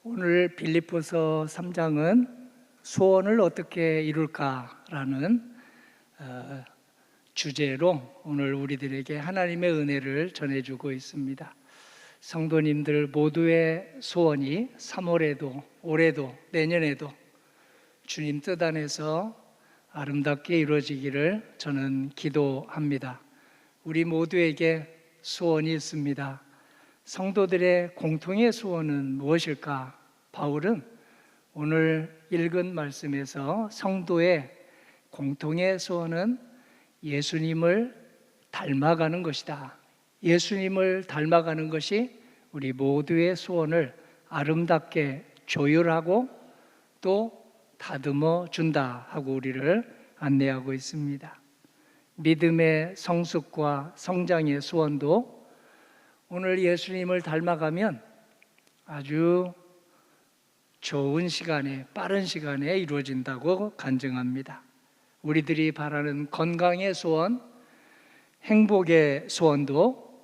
오늘 빌립보서 3장은 소원을 어떻게 이룰까라는 주제로 오늘 우리들에게 하나님의 은혜를 전해주고 있습니다. 성도님들 모두의 소원이 3월에도 올해도 내년에도 주님 뜻 안에서 아름답게 이루어지기를 저는 기도합니다. 우리 모두에게 소원이 있습니다. 성도들의 공통의 소원은 무엇일까? 바울은 오늘 읽은 말씀에서 성도의 공통의 소원은 예수님을 닮아가는 것이다. 예수님을 닮아가는 것이 우리 모두의 소원을 아름답게 조율하고 또 다듬어 준다 하고 우리를 안내하고 있습니다. 믿음의 성숙과 성장의 소원도 오늘 예수님을 닮아가면 아주 좋은 시간에, 빠른 시간에 이루어진다고 간증합니다. 우리들이 바라는 건강의 소원, 행복의 소원도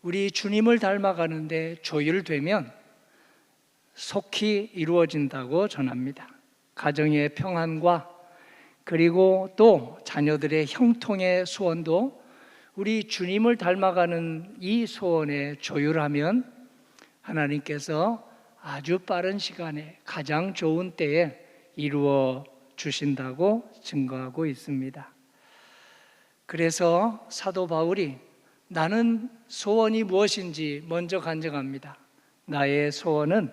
우리 주님을 닮아가는데 조율되면 속히 이루어진다고 전합니다. 가정의 평안과 그리고 또 자녀들의 형통의 소원도 우리 주님을 닮아가는 이 소원에 조율하면 하나님께서 아주 빠른 시간에 가장 좋은 때에 이루어 주신다고 증거하고 있습니다. 그래서 사도 바울이 나는 소원이 무엇인지 먼저 간증합니다. 나의 소원은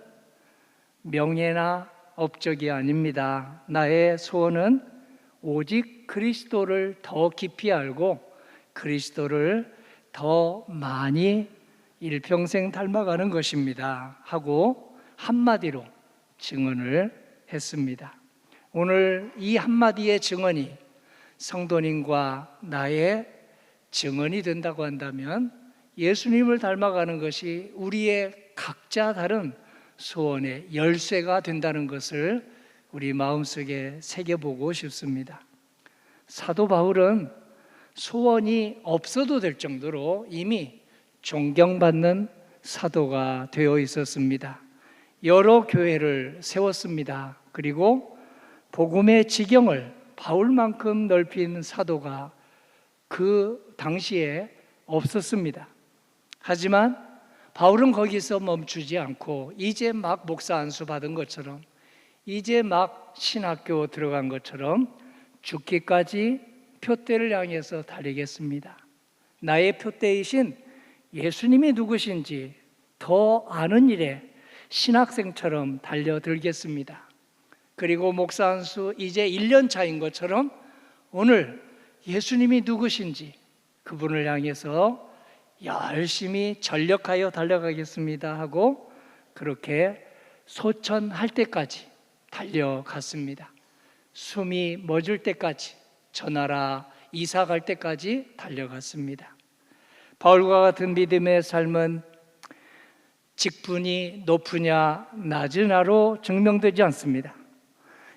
명예나 업적이 아닙니다. 나의 소원은 오직 그리스도를 더 깊이 알고 그리스도를 더 많이 일평생 닮아가는 것입니다 하고 한마디로 증언을 했습니다. 오늘 이 한마디의 증언이 성도님과 나의 증언이 된다고 한다면 예수님을 닮아가는 것이 우리의 각자 다른 소원의 열쇠가 된다는 것을 우리 마음속에 새겨보고 싶습니다. 사도 바울은 소원이 없어도 될 정도로 이미 존경받는 사도가 되어 있었습니다. 여러 교회를 세웠습니다. 그리고 복음의 지경을 바울만큼 넓힌 사도가 그 당시에 없었습니다. 하지만 바울은 거기서 멈추지 않고 이제 막 목사 안수 받은 것처럼 이제 막 신학교 들어간 것처럼 죽기까지 표대를 향해서 달리겠습니다. 나의 표대이신 예수님이 누구신지 더 아는 일에 신학생처럼 달려들겠습니다. 그리고 목사 안수 이제 1년 차인 것처럼 오늘 예수님이 누구신지 그분을 향해서 열심히 전력하여 달려가겠습니다 하고 그렇게 소천할 때까지 달려갔습니다. 숨이 멎을 때까지 저 나라 이사 갈 때까지 달려갔습니다. 바울과 같은 믿음의 삶은 직분이 높으냐 낮으냐로 증명되지 않습니다.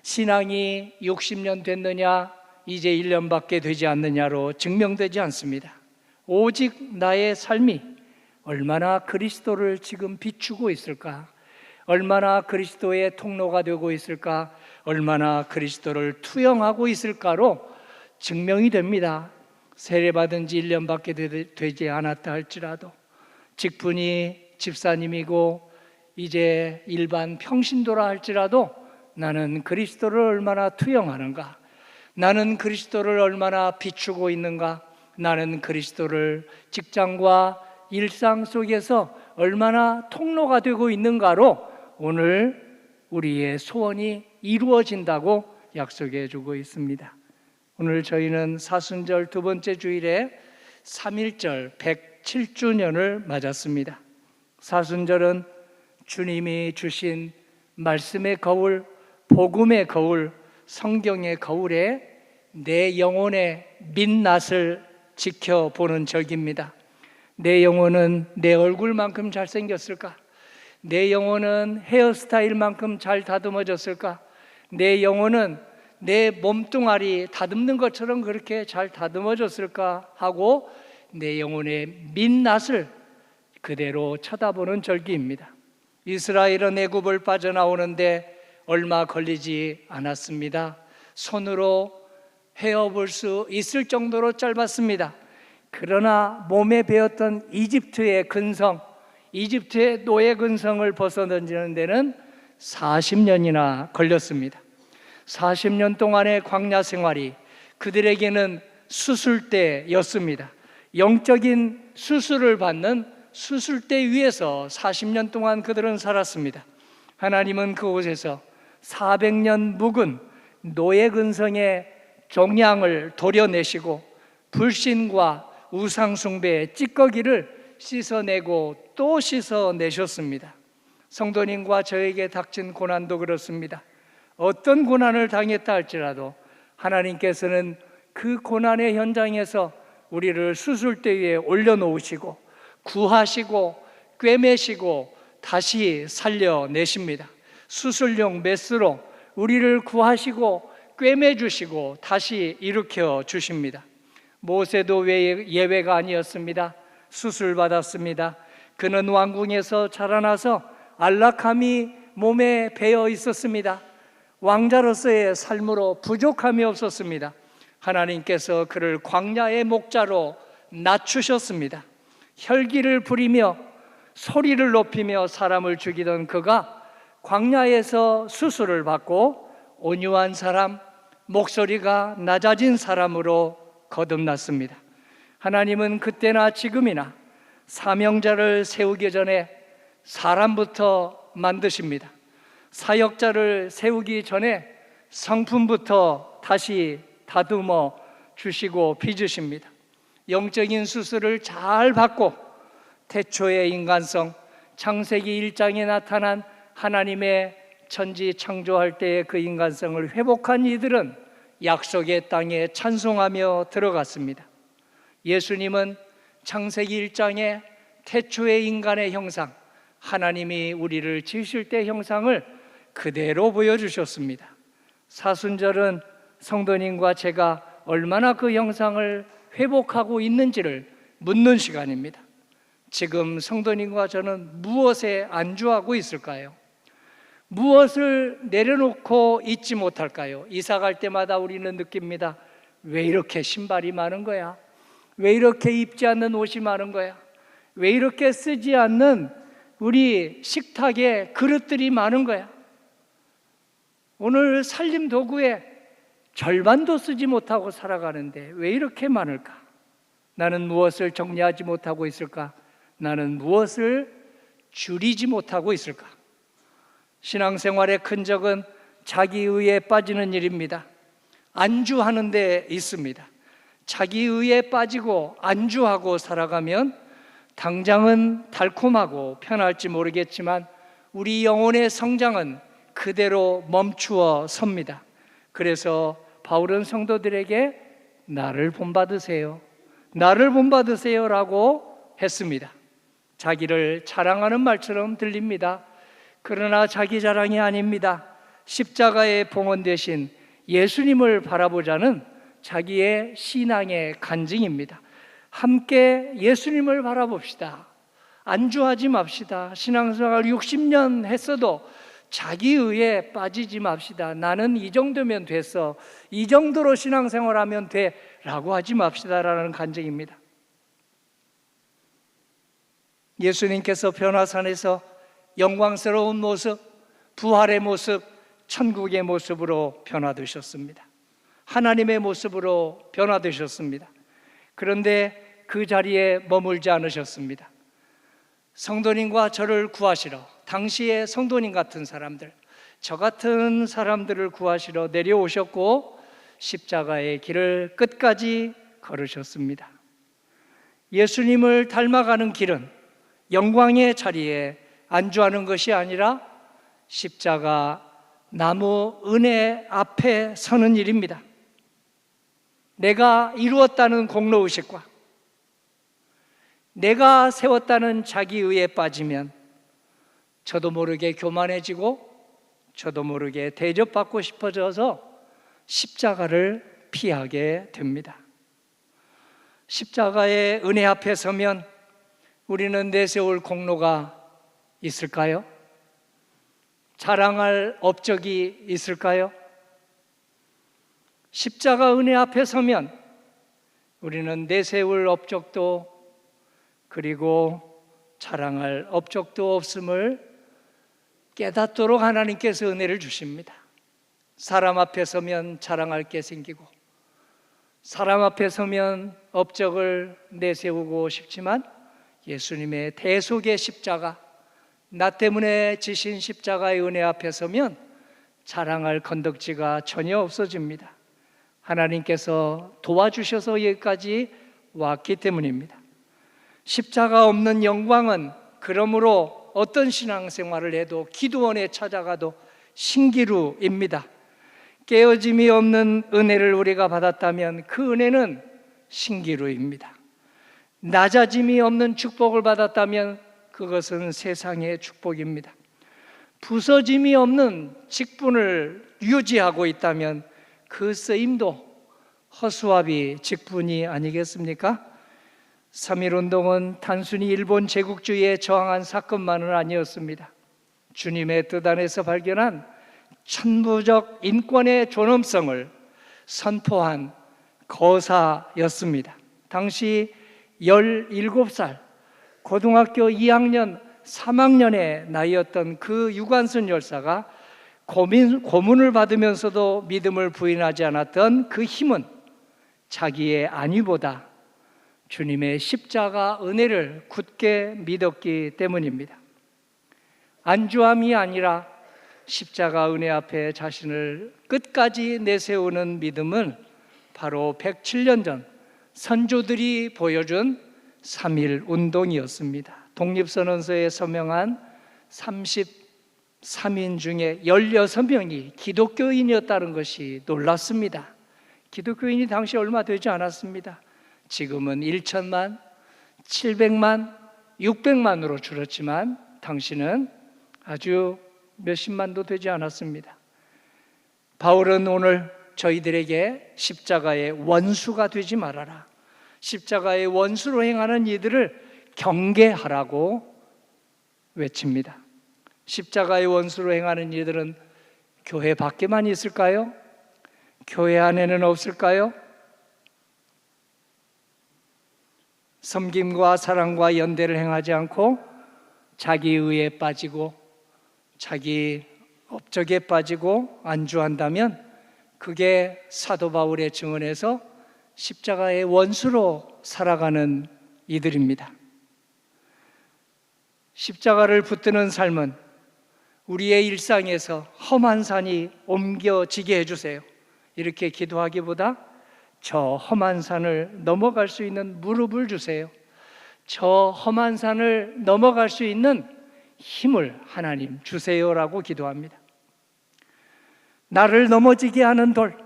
신앙이 60년 됐느냐 이제 1년밖에 되지 않느냐로 증명되지 않습니다. 오직 나의 삶이 얼마나 그리스도를 지금 비추고 있을까, 얼마나 그리스도의 통로가 되고 있을까, 얼마나 그리스도를 투영하고 있을까로 증명이 됩니다. 세례받은 지 1년밖에 되지 않았다 할지라도 직분이 집사님이고 이제 일반 평신도라 할지라도 나는 그리스도를 얼마나 투영하는가, 나는 그리스도를 얼마나 비추고 있는가, 나는 그리스도를 직장과 일상 속에서 얼마나 통로가 되고 있는가로 오늘 우리의 소원이 이루어진다고 약속해 주고 있습니다. 오늘 저희는 사순절 두 번째 주일에 3.1절 107주년을 맞았습니다. 사순절은 주님이 주신 말씀의 거울, 복음의 거울, 성경의 거울에 내 영혼의 민낯을 지켜보는 절기입니다. 내 영혼은 내 얼굴만큼 잘생겼을까? 내 영혼은 헤어스타일만큼 잘 다듬어졌을까? 내 영혼은 내 몸뚱아리 다듬는 것처럼 그렇게 잘 다듬어졌을까 하고 내 영혼의 민낯을 그대로 쳐다보는 절기입니다. 이스라엘은 애굽을 빠져나오는데 얼마 걸리지 않았습니다. 손으로 헤어볼 수 있을 정도로 짧았습니다. 그러나 몸에 배었던 이집트의 근성, 이집트의 노예 근성을 벗어던지는 데는 40년이나 걸렸습니다. 40년 동안의 광야 생활이 그들에게는 수술대였습니다. 영적인 수술을 받는 수술대 위에서 40년 동안 그들은 살았습니다. 하나님은 그곳에서 400년 묵은 노예 근성의 종양을 도려내시고 불신과 우상숭배의 찌꺼기를 씻어내고 또 씻어내셨습니다. 성도님과 저에게 닥친 고난도 그렇습니다. 어떤 고난을 당했다 할지라도 하나님께서는 그 고난의 현장에서 우리를 수술대 위에 올려놓으시고 구하시고 꿰매시고 다시 살려내십니다. 수술용 메스로 우리를 구하시고 꿰매주시고 다시 일으켜 주십니다. 모세도 예외가 아니었습니다. 수술받았습니다. 그는 왕궁에서 자라나서 안락함이 몸에 배어 있었습니다. 왕자로서의 삶으로 부족함이 없었습니다. 하나님께서 그를 광야의 목자로 낮추셨습니다. 혈기를 부리며 소리를 높이며 사람을 죽이던 그가 광야에서 수술을 받고 온유한 사람, 목소리가 낮아진 사람으로 거듭났습니다. 하나님은 그때나 지금이나 사명자를 세우기 전에 사람부터 만드십니다. 사역자를 세우기 전에 성품부터 다시 다듬어 주시고 빚으십니다. 영적인 수술을 잘 받고 태초의 인간성, 창세기 1장에 나타난 하나님의 천지 창조할 때의 그 인간성을 회복한 이들은 약속의 땅에 찬송하며 들어갔습니다. 예수님은 창세기 1장에 태초의 인간의 형상, 하나님이 우리를 지으실 때 형상을 그대로 보여주셨습니다. 사순절은 성도님과 제가 얼마나 그 형상을 회복하고 있는지를 묻는 시간입니다. 지금 성도님과 저는 무엇에 안주하고 있을까요? 무엇을 내려놓고 있지 못할까요? 이사 갈 때마다 우리는 느낍니다. 왜 이렇게 신발이 많은 거야? 왜 이렇게 입지 않는 옷이 많은 거야? 왜 이렇게 쓰지 않는 우리 식탁에 그릇들이 많은 거야? 오늘 살림 도구에 절반도 쓰지 못하고 살아가는데 왜 이렇게 많을까? 나는 무엇을 정리하지 못하고 있을까? 나는 무엇을 줄이지 못하고 있을까? 신앙생활의 큰 적은 자기의에 빠지는 일입니다. 안주하는 데 있습니다. 자기의에 빠지고 안주하고 살아가면 당장은 달콤하고 편할지 모르겠지만 우리 영혼의 성장은 그대로 멈추어 섭니다. 그래서 바울은 성도들에게 나를 본받으세요, 나를 본받으세요라고 했습니다. 자기를 자랑하는 말처럼 들립니다. 그러나 자기 자랑이 아닙니다. 십자가의 봉헌 대신 예수님을 바라보자는 자기의 신앙의 간증입니다. 함께 예수님을 바라봅시다. 안주하지 맙시다. 신앙생활 60년 했어도 자기의에 빠지지 맙시다. 나는 이 정도면 됐어, 이 정도로 신앙생활하면 돼 라고 하지 맙시다라는 간증입니다. 예수님께서 변화산에서 영광스러운 모습, 부활의 모습, 천국의 모습으로 변화되셨습니다. 하나님의 모습으로 변화되셨습니다. 그런데 그 자리에 머물지 않으셨습니다. 성도님과 저를 구하시러, 당시의 성도님 같은 사람들, 저 같은 사람들을 구하시러 내려오셨고 십자가의 길을 끝까지 걸으셨습니다. 예수님을 닮아가는 길은 영광의 자리에 안주하는 것이 아니라 십자가 나무 은혜 앞에 서는 일입니다. 내가 이루었다는 공로의식과 내가 세웠다는 자기의에 빠지면 저도 모르게 교만해지고 저도 모르게 대접받고 싶어져서 십자가를 피하게 됩니다. 십자가의 은혜 앞에 서면 우리는 내세울 공로가 있을까요? 자랑할 업적이 있을까요? 십자가 은혜 앞에 서면 우리는 내세울 업적도 그리고 자랑할 업적도 없음을 깨닫도록 하나님께서 은혜를 주십니다. 사람 앞에 서면 자랑할 게 생기고 사람 앞에 서면 업적을 내세우고 싶지만 예수님의 대속의 십자가, 나 때문에 지신 십자가의 은혜 앞에 서면 자랑할 건덕지가 전혀 없어집니다. 하나님께서 도와주셔서 여기까지 왔기 때문입니다. 십자가 없는 영광은 그러므로 어떤 신앙생활을 해도 기도원에 찾아가도 신기루입니다. 깨어짐이 없는 은혜를 우리가 받았다면 그 은혜는 신기루입니다. 낮아짐이 없는 축복을 받았다면 그것은 세상의 축복입니다. 부서짐이 없는 직분을 유지하고 있다면 그 쓰임도 허수아비 직분이 아니겠습니까? 3.1운동은 단순히 일본 제국주의에 저항한 사건만은 아니었습니다. 주님의 뜻 안에서 발견한 천부적 인권의 존엄성을 선포한 거사였습니다. 당시 17살 고등학교 2학년 3학년의 나이였던 그 유관순 열사가 고문을 받으면서도 믿음을 부인하지 않았던 그 힘은 자기의 안위보다 주님의 십자가 은혜를 굳게 믿었기 때문입니다. 안주함이 아니라 십자가 은혜 앞에 자신을 끝까지 내세우는 믿음은 바로 107년 전 선조들이 보여준 3.1운동이었습니다. 독립선언서에 서명한 33인 중에 16명이 기독교인이었다는 것이 놀랐습니다. 기독교인이 당시 얼마 되지 않았습니다. 지금은 1천만, 700만, 600만으로 줄었지만 당시는 아주 몇십만도 되지 않았습니다. 바울은 오늘 저희들에게 십자가의 원수가 되지 말아라, 십자가의 원수로 행하는 이들을 경계하라고 외칩니다. 십자가의 원수로 행하는 이들은 교회 밖에만 있을까요? 교회 안에는 없을까요? 섬김과 사랑과 연대를 행하지 않고 자기 의에 빠지고 자기 업적에 빠지고 안주한다면 그게 사도 바울의 증언에서 십자가의 원수로 살아가는 이들입니다. 십자가를 붙드는 삶은 우리의 일상에서 험한 산이 옮겨지게 해주세요. 이렇게 기도하기보다 저 험한 산을 넘어갈 수 있는 무릎을 주세요. 저 험한 산을 넘어갈 수 있는 힘을 하나님 주세요라고 기도합니다. 나를 넘어지게 하는 돌,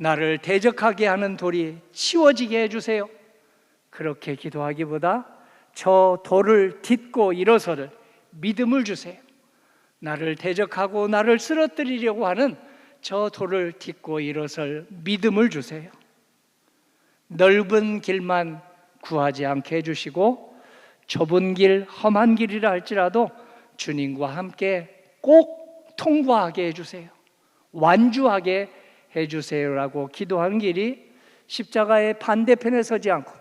나를 대적하게 하는 돌이 치워지게 해주세요. 그렇게 기도하기보다 저 돌을 딛고 일어서를 믿음을 주세요. 나를 대적하고 나를 쓰러뜨리려고 하는 저 돌을 딛고 일어설 믿음을 주세요. 넓은 길만 구하지 않게 해주시고 좁은 길, 험한 길이라 할지라도 주님과 함께 꼭 통과하게 해주세요. 완주하게 해주세요라고 기도하는 길이 십자가의 반대편에 서지 않고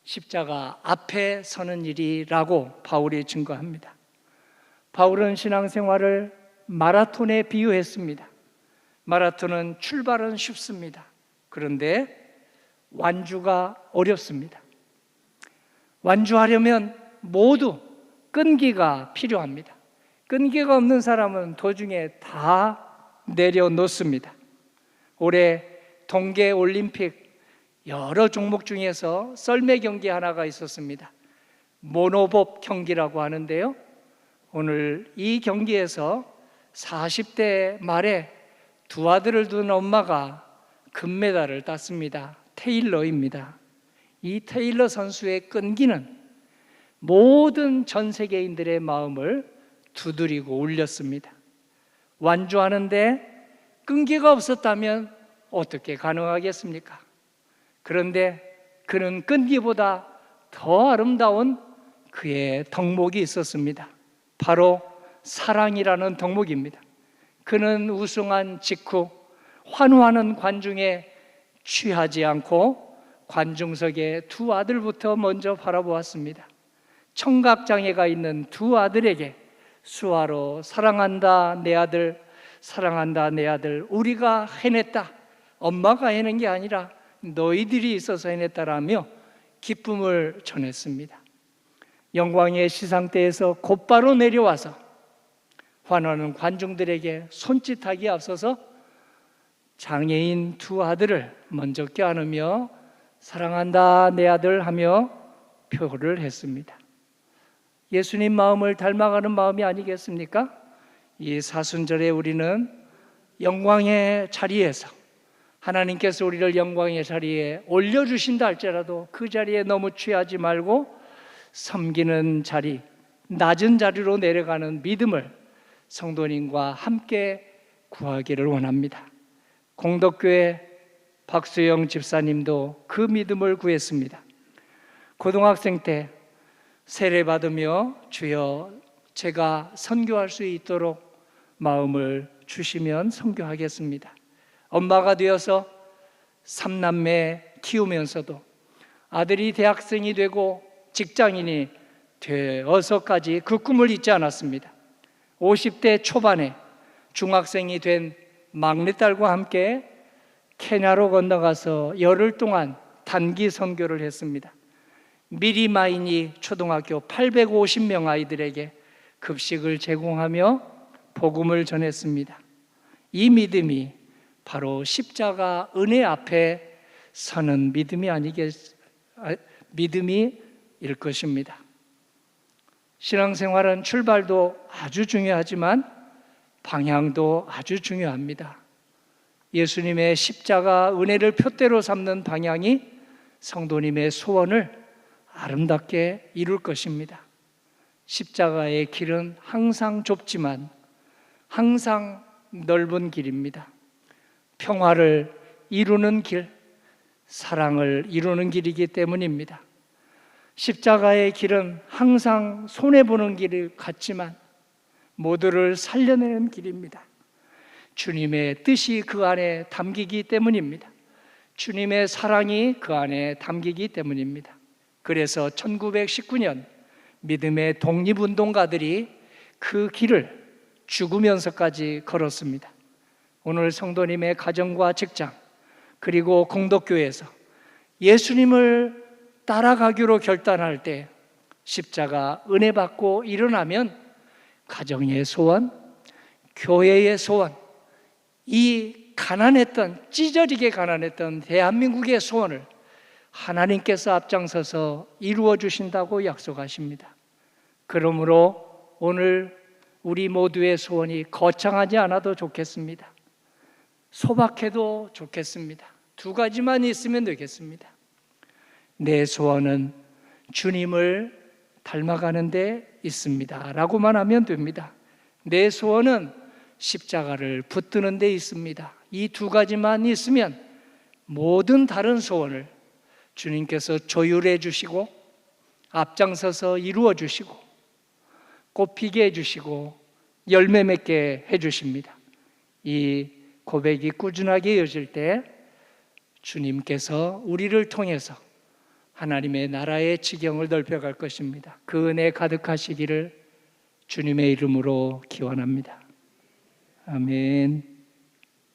십자가 앞에 서는 일이라고 바울이 증거합니다. 바울은 신앙생활을 마라톤에 비유했습니다. 마라톤은 출발은 쉽습니다. 그런데 완주가 어렵습니다. 완주하려면 모두 끈기가 필요합니다. 끈기가 없는 사람은 도중에 다 내려놓습니다. 올해 동계올림픽 여러 종목 중에서 썰매 경기 하나가 있었습니다. 모노법 경기라고 하는데요, 오늘 이 경기에서 40대 말에 두 아들을 둔 엄마가 금메달을 땄습니다. 테일러입니다. 이 테일러 선수의 끈기는 모든 전 세계인들의 마음을 두드리고 울렸습니다. 완주하는데 끈기가 없었다면 어떻게 가능하겠습니까? 그런데 그는 끈기보다 더 아름다운 그의 덕목이 있었습니다. 바로 사랑이라는 덕목입니다. 그는 우승한 직후 환호하는 관중에 취하지 않고 관중석에 두 아들부터 먼저 바라보았습니다. 청각장애가 있는 두 아들에게 수화로 사랑한다 내 아들, 사랑한다 내 아들, 우리가 해냈다, 엄마가 해낸 게 아니라 너희들이 있어서 해냈다라며 기쁨을 전했습니다. 영광의 시상대에서 곧바로 내려와서 환호하는 관중들에게 손짓하기에 앞서서 장애인 두 아들을 먼저 껴안으며 사랑한다 내 아들 하며 표를 했습니다. 예수님 마음을 닮아가는 마음이 아니겠습니까? 이 사순절에 우리는 영광의 자리에서 하나님께서 우리를 영광의 자리에 올려주신다 할지라도 그 자리에 너무 취하지 말고 섬기는 자리, 낮은 자리로 내려가는 믿음을 성도님과 함께 구하기를 원합니다. 공덕교회 박수영 집사님도 그 믿음을 구했습니다. 고등학생 때 세례받으며 주여 제가 선교할 수 있도록 마음을 주시면 선교하겠습니다. 엄마가 되어서 3남매 키우면서도 아들이 대학생이 되고 직장인이 되어서까지 그 꿈을 잊지 않았습니다. 50대 초반에 중학생이 된 막내딸과 함께 케냐로 건너가서 열흘 동안 단기 선교를 했습니다. 미리마이니 초등학교 850명 아이들에게 급식을 제공하며 복음을 전했습니다. 이 믿음이 바로 십자가 은혜 앞에 서는 믿음일 것입니다. 신앙생활은 출발도 아주 중요하지만 방향도 아주 중요합니다. 예수님의 십자가 은혜를 표대로 삼는 방향이 성도님의 소원을 아름답게 이룰 것입니다. 십자가의 길은 항상 좁지만 항상 넓은 길입니다. 평화를 이루는 길, 사랑을 이루는 길이기 때문입니다. 십자가의 길은 항상 손해보는 길 같지만 모두를 살려내는 길입니다. 주님의 뜻이 그 안에 담기기 때문입니다. 주님의 사랑이 그 안에 담기기 때문입니다. 그래서 1919년 믿음의 독립운동가들이 그 길을 죽으면서까지 걸었습니다. 오늘 성도님의 가정과 직장 그리고 공덕교회에서 예수님을 따라가기로 결단할 때 십자가 은혜 받고 일어나면 가정의 소원, 교회의 소원, 이 가난했던, 찢어지게 가난했던 대한민국의 소원을 하나님께서 앞장서서 이루어 주신다고 약속하십니다. 그러므로 오늘 우리 모두의 소원이 거창하지 않아도 좋겠습니다. 소박해도 좋겠습니다. 두 가지만 있으면 되겠습니다. 내 소원은 주님을 닮아가는 데 있습니다 라고만 하면 됩니다. 내 소원은 십자가를 붙드는 데 있습니다. 이 두 가지만 있으면 모든 다른 소원을 주님께서 조율해 주시고 앞장서서 이루어 주시고 꽃피게 해주시고 열매 맺게 해주십니다. 이 고백이 꾸준하게 이어질 때 주님께서 우리를 통해서 하나님의 나라의 지경을 넓혀갈 것입니다. 그 은혜 가득하시기를 주님의 이름으로 기원합니다. 아멘.